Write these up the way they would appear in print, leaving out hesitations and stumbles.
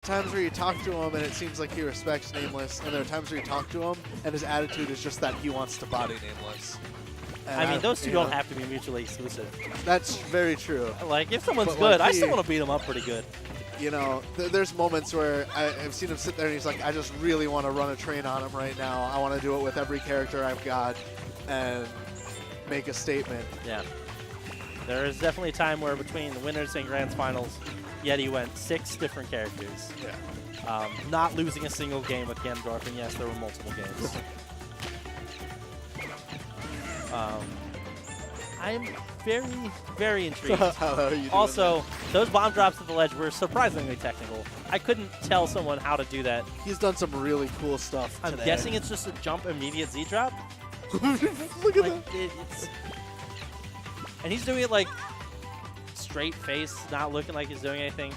Times where you talk to him and it seems like he respects NameLess, and there are times where you talk to him and his attitude is just that he wants to body NameLess. And I mean, those two don't have to be mutually exclusive. That's very true. Like, if someone's But, good, like, I still want to beat him up pretty good. You know, there's moments where I've seen him sit there and he's like, I just really want to run a train on him right now. I want to do it with every character I've got and make a statement. Yeah. There is definitely a time where between the winners and Grand Finals, Yeti went 6 different characters. Yeah. Not losing a single game with Ganondorf, and yes, there were multiple games. I'm very, very intrigued. How are you doing Also, those bomb drops at the ledge were surprisingly technical. I couldn't tell someone how to do that. He's done some really cool stuff I'm today. guessing it's just a jump immediate Z drop. Look at Like, that. And he's doing it like straight face, not looking like he's doing anything.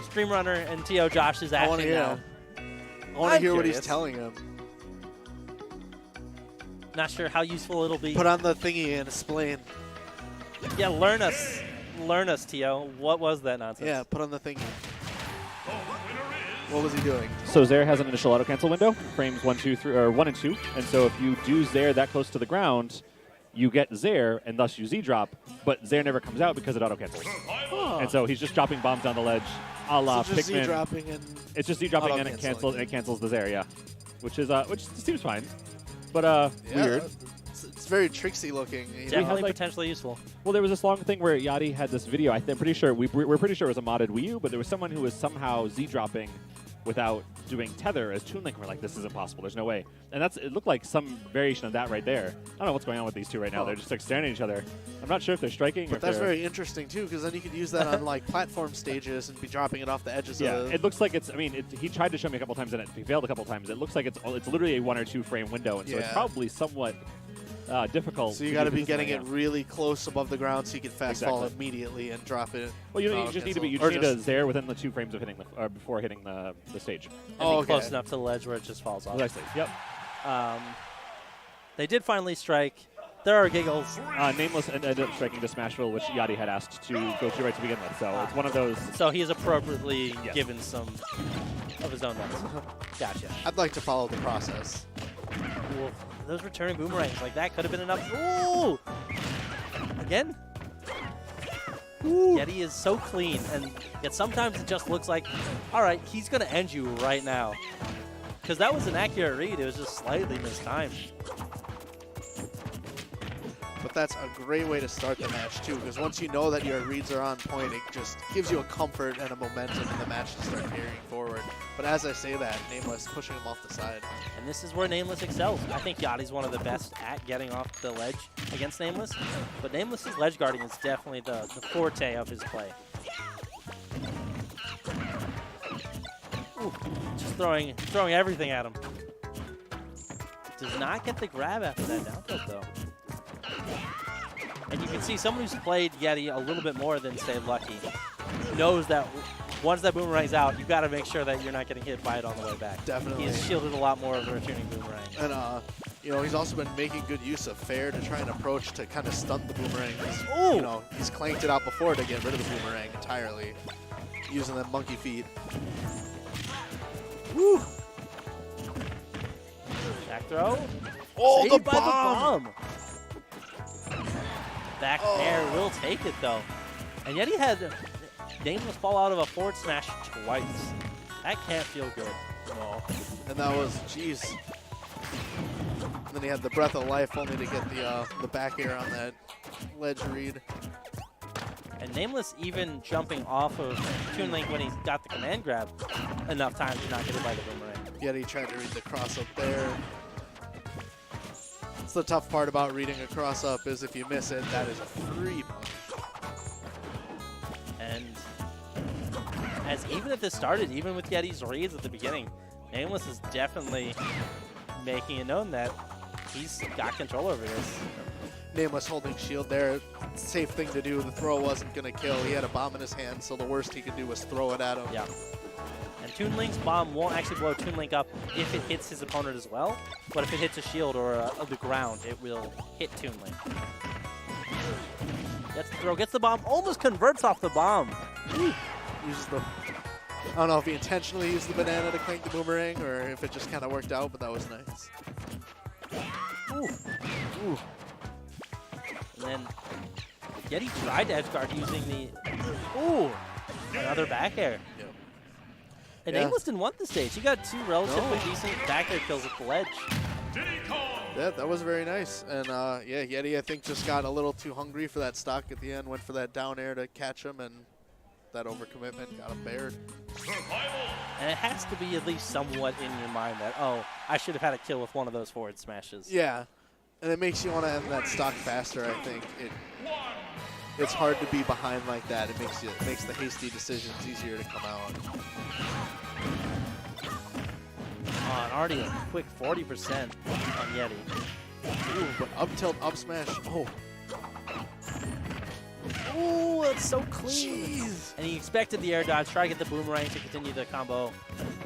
Stream Runner and T.O. Jaaahsh is I want acting to hear now. him. I want to I'm hear what he's curious. telling him. Not sure how useful it'll be. Put on the thingy and explain. Yeah, learn us, T.O. What was that nonsense? Yeah, put on the thingy. What was he doing? So Zaire has an initial auto cancel window, frames 1, 2, 3, or 1 and 2, and so if you do Zaire that close to the ground, you get Zaire, and thus you Z drop, but Zaire never comes out because it auto cancels. Oh. And so he's just dropping bombs down the ledge, a la So just Pikmin. Z-dropping and It's just Z dropping and it auto-canceling. cancels the Zaire, yeah, which seems fine, but yeah, weird. It's very tricksy looking. You know? Definitely like- potentially useful. Well, there was this long thing where Yachty had this video. I'm pretty sure we're pretty sure it was a modded Wii U, but there was someone who was somehow Z dropping without doing tether as Toon Link. We're like, this isn't possible. There's no way. And it looked like some variation of that right there. I don't know what's going on with these two right now. Oh. They're just like staring at each other. I'm not sure if they're striking. or But if that's they're- very interesting too, because then you could use that on like platform stages and be dropping it off the edges Yeah, of the. it looks like it's. I mean, he tried to show me a couple times and he failed a couple times. It looks like it's literally a 1 or 2 frame window, and so it's Yeah. probably somewhat difficult. So you to got to do be this getting way, it yeah. really close above the ground so you can fast fall Exactly. immediately and drop it. Well, you auto just need to cancel. be. You Or just need to Zaire within the 2 frames of hitting before hitting the stage. And Oh, be close okay. enough to the ledge where it just falls off. Precisely. Yep. They did finally strike. There are giggles. NameLess ended up striking to Smashville, which Yachty had asked to go to right to begin with. So it's one of those. So he is appropriately Yes. given some of his own notes. Gotcha. I'd like to follow the process. Cool. Those returning boomerangs, like that could have been enough. Ooh! Again? Yeti is so clean, and yet sometimes it just looks like, all right, he's going to end you right now. Because that was an accurate read. It was just slightly mistimed. But that's a great way to start the match too, because once you know that your reads are on point, it just gives you a comfort and a momentum in the match to start carrying forward. But as I say that, NameLess pushing him off the side. And this is where NameLess excels. I think Yachty's one of the best at getting off the ledge against NameLess. But NameLess's ledge guarding is definitely the forte of his play. Ooh, just throwing everything at him. Does not get the grab after that down tilt, though. And you can see someone who's played Yeti a little bit more than, say, Lucky knows that once that boomerang's out, you got to make sure that you're not getting hit by it on the way back. Definitely. He's shielded a lot more of the returning boomerang. And you know, he's also been making good use of fair to try and approach to kind of stunt the boomerang. Ooh. You know, he's clanked it out before to get rid of the boomerang entirely, using them monkey feet. Woo! Back throw. Oh, Saved the by bomb! Back there will take it, though. And yet he had NameLess fall out of a forward smash twice. That can't feel good. No. And that was, jeez. And then he had the breath of life only to get the back air on that ledge read. And NameLess even jumping off of Toon Link when he's got the command grab enough time to not get hit by the boomerang. Yet he tried to read the cross up there. That's the tough part about reading a cross up is if you miss it, that is a free punch. And as even if this started, even with Yeti's reads at the beginning, NameLess is definitely making it known that he's got control over this. NameLess holding shield there. Safe thing to do. The throw wasn't going to kill. He had a bomb in his hand, so the worst he could do was throw it at him. Yeah. And Toon Link's bomb won't actually blow Toon Link up if it hits his opponent as well, but if it hits a shield or the ground, it will hit Toon Link. Gets the throw, gets the bomb, almost converts off the bomb. Uses the I don't know if he intentionally used the banana to clank the boomerang or if it just kind of worked out, but that was nice. Ooh. Ooh. And then Yeti tried to edge guard using the... Ooh! Another back air. Yep. And Yeah. NameLess didn't want the stage. He got 2 relatively decent back air kills at the ledge. Yeah, that was very nice. And yeah, Yeti I think just got a little too hungry for that stock at the end, went for that down air to catch him, and that overcommitment got him bared. And it has to be at least somewhat in your mind that, oh, I should have had a kill with one of those forward smashes. Yeah, and it makes you want to end that stock faster, I think. It's hard to be behind like that. It makes the hasty decisions easier to come out. Oh, and already a quick 40% on Yeti. Ooh, but up tilt, up smash. Oh, Ooh, that's so clean. jeez. And he expected the air dodge, try to get the boomerang to continue the combo.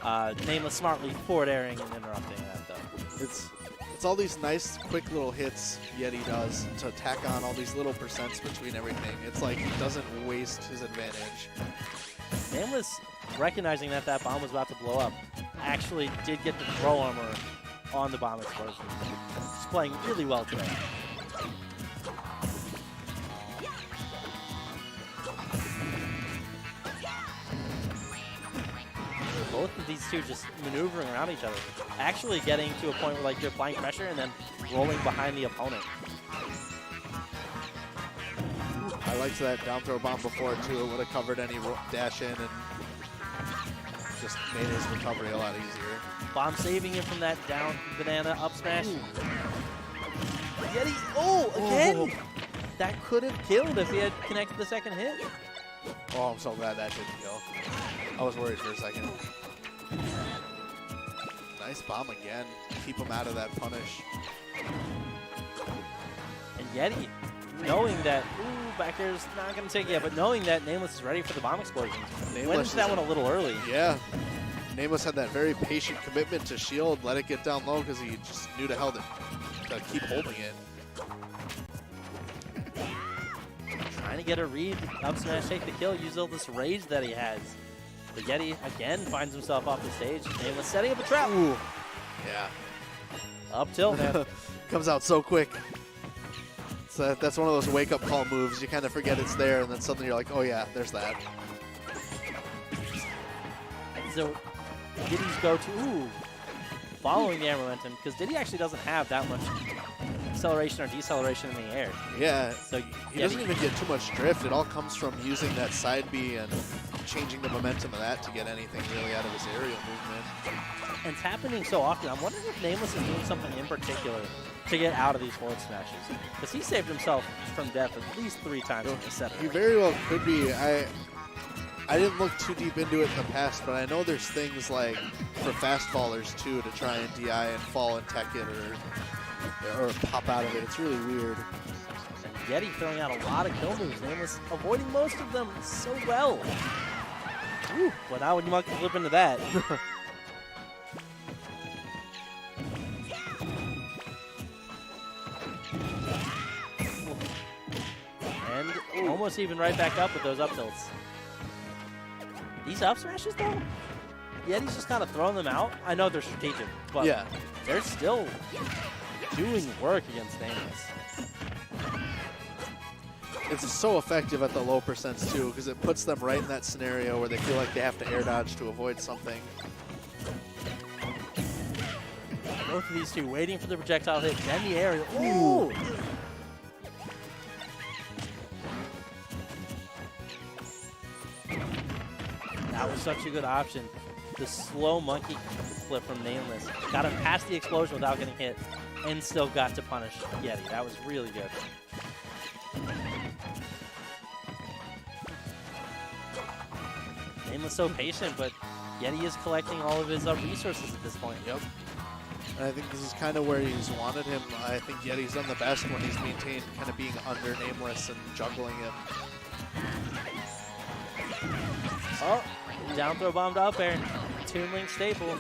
NameLess smartly forward airing and interrupting that, though. It's all these nice, quick little hits Yeti does to tack on all these little percents between everything. It's like he doesn't waste his advantage. NameLess, recognizing that that bomb was about to blow up, actually did get the throw armor on the bomb explosion. He's playing really well today. Both of these two just maneuvering around each other, actually getting to a point where like you're applying pressure and then rolling behind the opponent. I liked that down throw bomb before too. It would have covered any dash in and just made his recovery a lot easier. Bomb saving him from that down banana up smash. Yeti, oh, again! Oh. That could have killed if he had connected the second hit. Oh, I'm so glad that didn't kill. I was worried for a second. Nice bomb again. Keep him out of that punish. And Yeti, knowing that, ooh, back air's not going to take it yet, but knowing that NameLess is ready for the bomb explosion. Went NameLess into that one a little early. Yeah. NameLess had that very patient commitment to shield, let it get down low because he just knew to keep holding it. Trying to get a read, up smash, take the kill, use all this rage that he has. But Yeti, again, finds himself off the stage. NameLess setting up a trap. Ooh. Yeah. Up tilt, man. Comes out so quick. So that's one of those wake-up call moves. You kind of forget it's there, and then suddenly you're like, oh yeah, there's that. So Diddy's go-to, ooh, following the air momentum, because Diddy actually doesn't have that much acceleration or deceleration in the air. Yeah. So He doesn't even get too much drift. It all comes from using that side B and changing the momentum of that to get anything really out of his aerial movement. And it's happening so often. I'm wondering if NameLess is doing something in particular to get out of these forward smashes. Because he saved himself from death at least 3 times in the set. He very well could be. I didn't look too deep into it in the past, but I know there's things like for fast fallers too to try and DI and fall and tech it or pop out of it. It's really weird. And Yeti throwing out a lot of kill moves. NameLess avoiding most of them so well. Ooh, well now when you want to flip into that. And almost even right back up with those up tilts. These up smashes though, Yeti's just kind of throwing them out. I know they're strategic, but Yeah. they're still doing work against NameLess. It's so effective at the low percents too, because it puts them right in that scenario where they feel like they have to air dodge to avoid something. Both of these two waiting for the projectile hit, then the aerial. Ooh! That was such a good option. The slow monkey flip from NameLess got him past the explosion without getting hit and still got to punish Yeti. That was really good. NameLess so patient, but Yeti is collecting all of his resources at this point. Yep. And I think this is kind of where he's wanted him. I think Yeti's done the best when he's maintained kind of being under NameLess and juggling him. Oh, down throw bombed up air. Toon Link staple.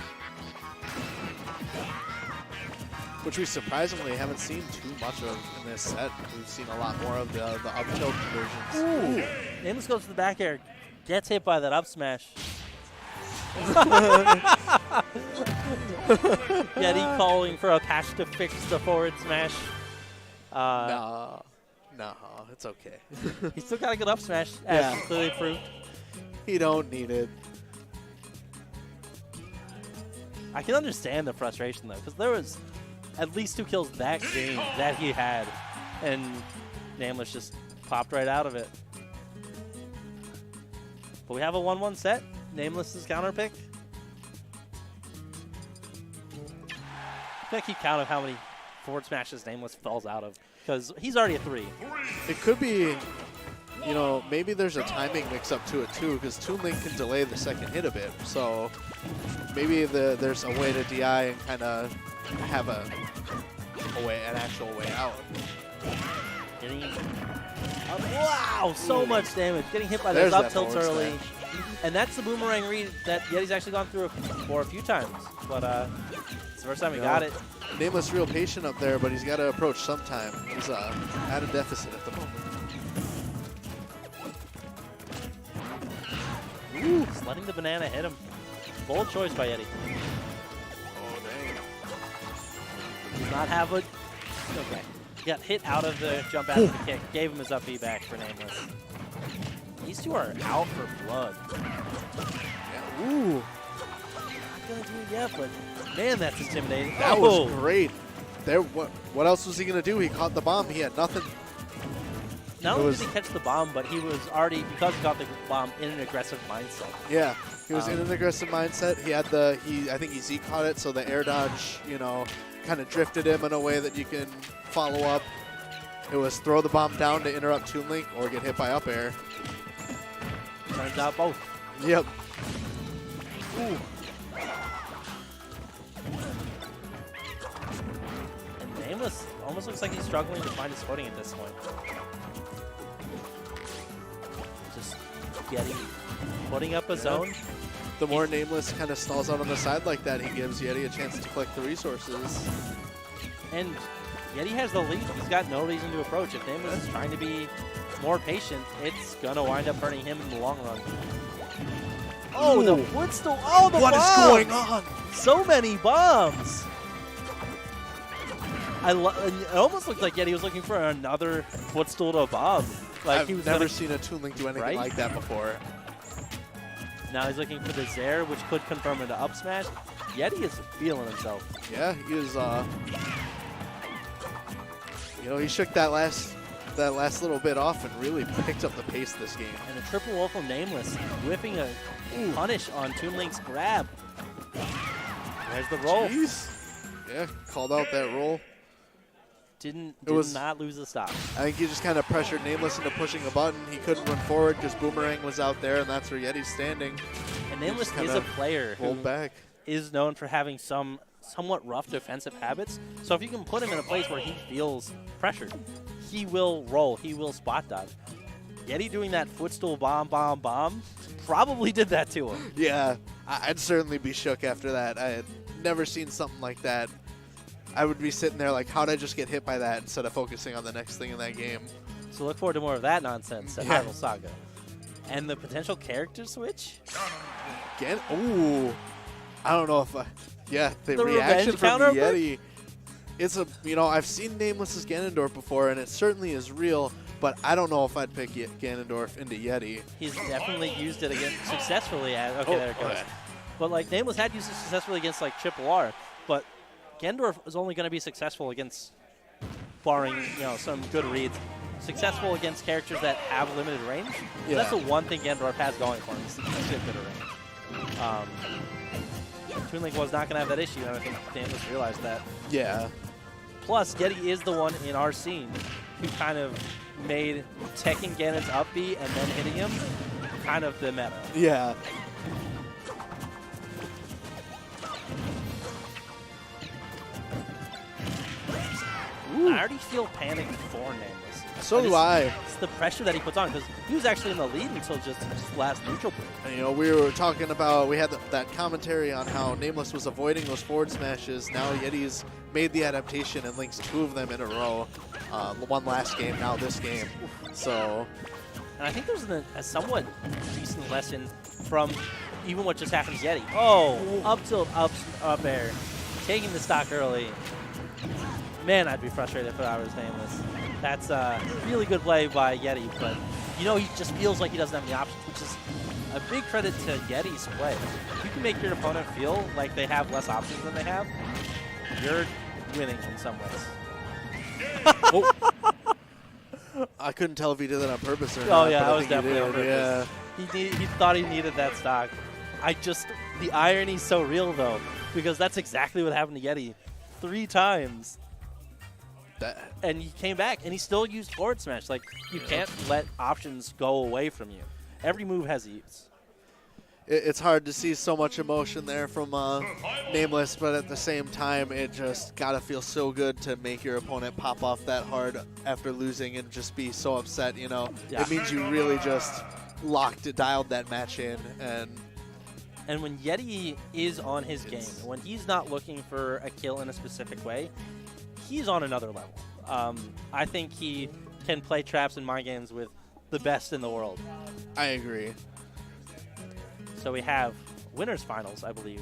Which we surprisingly haven't seen too much of in this set. We've seen a lot more of the up tilt conversions. Ooh. NameLess goes to the back air. Gets hit by that up smash. Yeti calling for a patch to fix the forward smash. No, it's okay. He's still got a good up smash, Yeah. as clearly proved. He don't need it. I can understand the frustration, though, because there was at least 2 kills that game that he had, and NameLess just popped right out of it. But we have a 1-1 set. NameLess's counter pick. I'm going to keep count of how many forward smashes NameLess falls out of, because he's already a 3. It could be, you know, maybe there's a timing mix-up to it, too, because Toon Link can delay the second hit a bit. So maybe there's a way to DI and kind of have an actual way out. Getting, wow, so much damage. Getting hit by those There's up that tilts forward early. smash. And that's the boomerang read that Yeti's actually gone through for a few times. But it's the first time he got it. NameLess real patient up there, but he's got to approach sometime. He's at a deficit at the moment. Ooh, just letting the banana hit him. Bold choice by Yeti. Oh, dang. Does not have a... Okay. He got hit out of the jump out of the kick. Gave him his up B back for NameLess. These two are out for blood. Yeah. Ooh, Not gonna do it yet, but man, that's intimidating. that was great. There, what else was he going to do? He caught the bomb. He had nothing. Not only did he catch the bomb, but he was already, because he caught the bomb, in an aggressive mindset. Yeah, he was in an aggressive mindset. He had I think he Z caught it, so the air dodge, you know, kind of drifted him in a way that you can follow up. It was throw the bomb down to interrupt Toon Link or get hit by up air. Turns out both. Yep. Ooh. And NameLess almost looks like he's struggling to find his footing at this point. Just putting up a zone. The more NameLess kind of stalls out on the side like that, he gives Yeti a chance to collect the resources. And Yeti has the lead. He's got no reason to approach. If NameLess is trying to be more patient, it's going to wind up hurting him in the long run. Oh, the footstool. Oh, the What is bomb! going on? So many bombs. It almost looked like Yeti was looking for another footstool to bomb. Like I've he was never seen a Toon Link do anything Right? like that before. Now he's looking for the Zair, which could confirm into up smash. Yeti is feeling himself. Yeah, he is. You know, he shook that last little bit off and really picked up the pace of this game. And a triple roll from NameLess, whipping a punish on Toon Link's grab. There's the roll. Jeez. Yeah, called out that roll. Did was- not lose the stop. I think he just kind of pressured NameLess into pushing a button. He couldn't run forward because Boomerang was out there, and that's where Yeti's standing. And He just NameLess is a kinda player who Rolled back. is known for having some somewhat rough defensive habits. So if you can put him in a place where he feels pressured, he will roll, he will spot dodge. Yeti doing that footstool bomb probably did that to him. Yeah, I'd certainly be shook after that. I had never seen something like that. I would be sitting there like, how'd I just get hit by that instead of focusing on the next thing in that game? So look forward to more of that nonsense at Yeah. Hyrule Saga. And the potential character switch? Again? Ooh. I don't know if yeah, the The reaction revenge from counter Yeti. It's a, you know, I've seen NameLess's Ganondorf before, and it certainly is real, but I don't know if I'd pick Ganondorf into Yeti. He's definitely used it against successfully. Okay, there it goes. okay. But like NameLess had used it successfully against like Triple R, but Ganondorf is only going to be successful against, barring some good reads, successful against characters that have limited range. So Yeah. that's the one thing Ganondorf has going for him. Is he's good at range. Toon Link was not going to have that issue, and I think NameLess realized that. Yeah. Plus, Yeti is the one in our scene who kind of made teching Ganon's up B and then hitting him kind of the meta. Yeah. I already feel panicked for NameLess. So do I. It's the pressure that he puts on, because he was actually in the lead until just last neutral break. And, you know, we were talking about, we had that commentary on how NameLess was avoiding those forward smashes. Now Yeti's made the adaptation and links 2 of them in a row. One last game, now this game. So, And I think there's a somewhat decent lesson from even what just happened to Yeti. Oh, up tilt, up air. Taking the stock early. Man, I'd be frustrated if I was NameLess. That's a really good play by Yeti, but you know, he just feels like he doesn't have any options, which is a big credit to Yeti's play. If you can make your opponent feel like they have less options than they have, you're winning in some ways. Oh, I couldn't tell if he did that on purpose or Oh not. yeah, but that I was think he definitely on did, purpose. He thought he needed that stock. The irony's so real though, because that's exactly what happened to Yeti 3 times. And he came back, and he still used forward smash. Like, you can't let options go away from you. Every move has use. It's hard to see so much emotion there from NameLess, but at the same time, it just gotta feel so good to make your opponent pop off that hard after losing and just be so upset. You know, Yeah. It means you really just dialed that match in, And when Yeti is on his game, when he's not looking for a kill in a specific way, he's on another level. I think he can play traps and mind games with the best in the world. I agree. So we have winners finals, I believe.